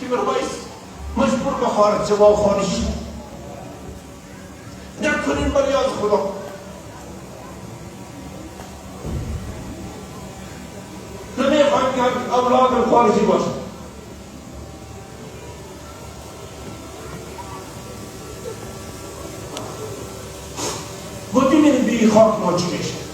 برای مجبور به خارج جواب خانش نکنین برای از خدا. نمیخوایم که اولاد خارجی باشه. ببینیم بی خاک ما چی میشه.